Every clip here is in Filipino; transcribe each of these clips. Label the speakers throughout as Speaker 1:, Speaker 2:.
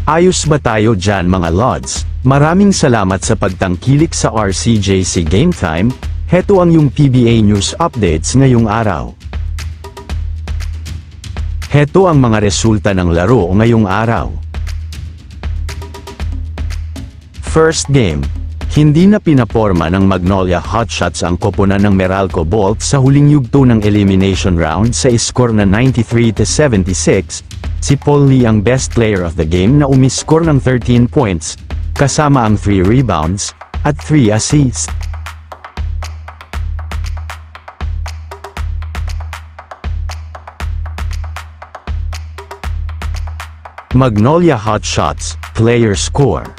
Speaker 1: Ayos ba tayo dyan mga Lods? Maraming salamat sa pagtangkilik sa RCJC Game Time. Heto ang yung PBA News Updates ngayong araw. Heto ang mga resulta ng laro ngayong araw. First game. Hindi na pinaporma ng Magnolia Hotshots ang koponan ng Meralco Bolts sa huling yugto ng elimination round sa score na 93-76. Si Paul Lee ang best player of the game na umiscore ng 13 points, kasama ang 3 rebounds, at 3 assists. Magnolia Hotshots, player score.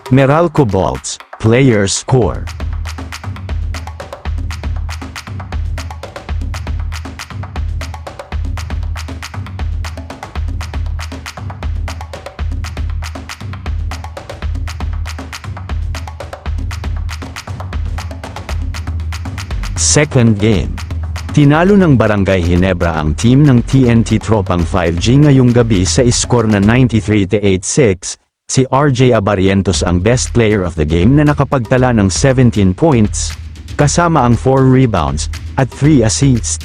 Speaker 1: Meralco Bolts, player score. Second game. Tinalo ng Barangay Ginebra ang team ng TNT Tropang 5G ngayong gabi sa score na 93-86. Si RJ Abarientos ang best player of the game na nakapagtala ng 17 points, kasama ang 4 rebounds, at 3 assists.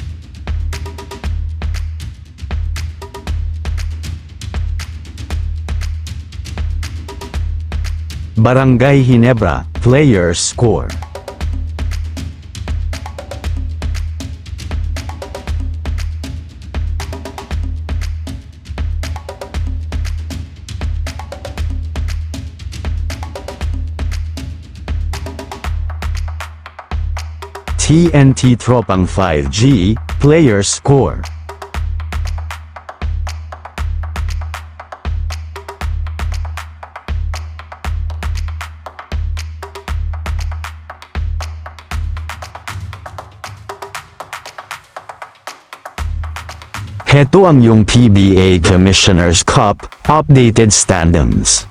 Speaker 1: Barangay Ginebra, player score. TNT Tropang 5G, player score. Heto ang yung PBA Commissioner's Cup, updated standings.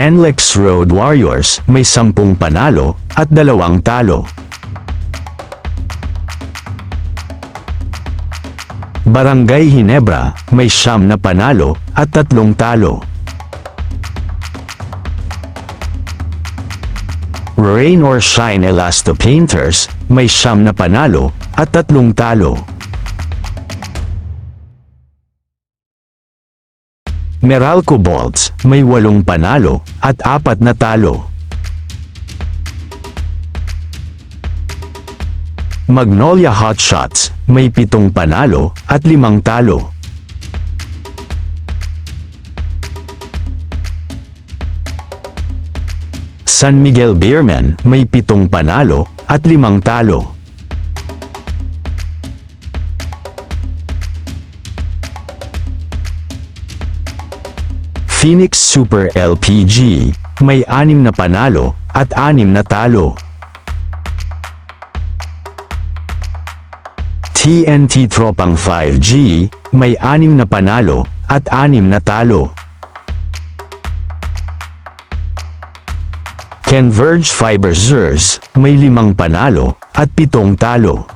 Speaker 1: NLEX Road Warriors, may 10 panalo, at 2 talo. Barangay Ginebra, may 9 na panalo, at 3 talo. Rain or Shine Elasto Painters, may 9 na panalo, at 3 talo. Meralco Bolts, may 8 panalo, at 4 na talo. Magnolia Hotshots, may 7 panalo, at 5 talo. San Miguel Beermen, may 7 panalo, at 5 talo. Phoenix Super LPG, may 6 na panalo, at 6 na talo. TNT Tropang 5G, may 6 na panalo, at 6 na talo. Converge Fiberzers, may 5 panalo, at 7 talo.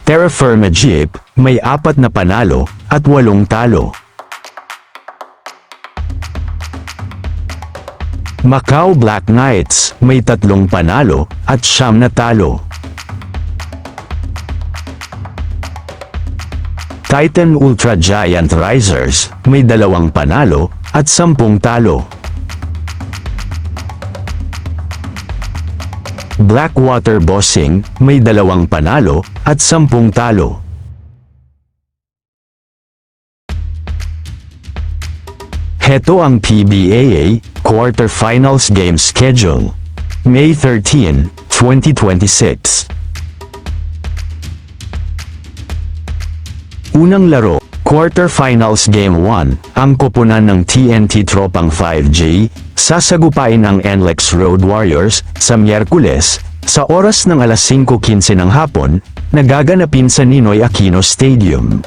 Speaker 1: Terra Firma Jeep, may 4 na panalo, at 8 talo. Macau Black Knights, may 3 panalo, at 9 na talo. Titan Ultra Giant Risers, may 2 panalo, at 10 talo. Blackwater Bossing, may 2 panalo, at 10 talo. Heto ang PBAA Quarterfinals Game Schedule. May 13, 2026. Unang laro, Quarterfinals Game 1, ang koponan ng TNT Tropang 5G, sasagupain ang NLEX Road Warriors sa Miyerkules sa oras ng alas 5:15 ng hapon na gaganapin sa Ninoy Aquino Stadium.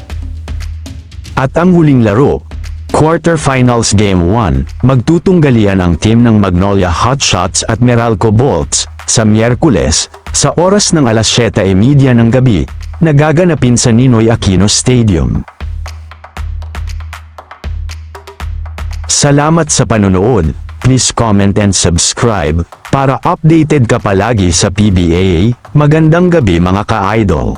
Speaker 1: At ang huling laro, Quarterfinals Game 1, magtutunggalian ang team ng Magnolia Hotshots at Meralco Bolts sa Miyerkules sa oras ng alas 7:30 ng gabi na gaganapin sa Ninoy Aquino Stadium. Salamat sa panonood, please comment and subscribe para updated ka palagi sa PBA. Magandang gabi mga ka-idol.